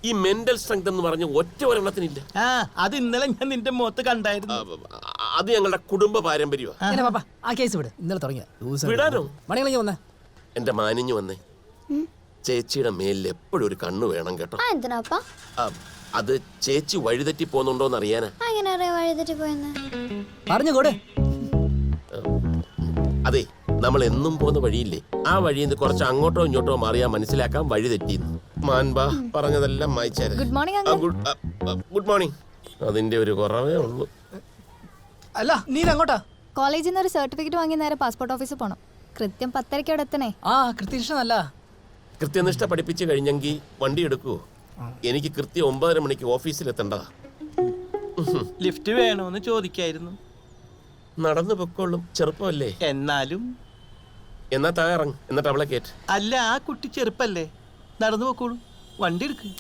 ഈ mental strength എന്ന് പറഞ്ഞ ഒറ്റ ഒരെണ്ണത്തിനില്ല. അത് ഇന്നലെ ഞാൻ നിന്റെ മുഖത്ത് കണ്ടായിരുന്നു. അത് ഞങ്ങളുടെ കുടുംബ പാരമ്പര്യമാണ്. ആ കേസ് വിട്. ഇന്നലെ തുടങ്ങിയ വിടാനോ? മണികളഞ്ഞു വന്നേ. എന്റെ മാനിഞ്ഞു വന്നേ. ചേച്ചിയുടെ മേലിൽ എപ്പോഴും ഒരു കണ്ണ് വേണം കേട്ടോ. അത് ചേച്ചി വഴിതെറ്റി പോന്നുണ്ടോന്ന് അറിയാനാ. പറഞ്ഞുകൂടെ. അതെ, നമ്മൾ എന്നും പോകുന്ന വഴിയില്ലേ, ആ വഴിയിൽ നിന്ന് കുറച്ച് അങ്ങോട്ടോ ഇങ്ങോട്ടോ മാറിയാ മനസ്സിലാക്കാൻ വഴി തെറ്റിന്ന്. മാൻബാ പറഞ്ഞതെല്ലാം വായിച്ചേരെ. Good morning. Good morning. അതിന്റെ ഒരു കുറവേ ഉള്ളൂ. അല്ല നീ അങ്ങോട്ടാ? കോളേജിൽ നിന്ന് ഒരു സർട്ടിഫിക്കറ്റ് വാങ്ങി നേരെ പാസ്പോർട്ട് ഓഫീസിൽ പോണം. കൃത്യം 10:30 അവിടെ എത്തണേ. കൃത്യനിഷ്ഠനല്ല. കൃത്യനിഷ്ഠ പഠിപ്പിച്ച് കഴിഞ്ഞെങ്കിൽ വണ്ടി എടുക്കുവോ? എനിക്ക് കൃത്യം 9:30 മണിക്ക് ഓഫീസിൽ എത്തേണ്ടതാ. ലിഫ്റ്റ് വേണോന്ന് ചോദിക്കായിരുന്നു. നടന്നു പൊക്കോളും, ചെറുപ്പമല്ലേ. എന്നാ താഴെ ഇറങ്ങും, എന്നിട്ട് അവളെ കേട്ട്. അല്ല, ആ കുട്ടി ചെറുപ്പല്ലേ, നടന്നു പോക്കോളൂ. വണ്ടി എടുക്ക്.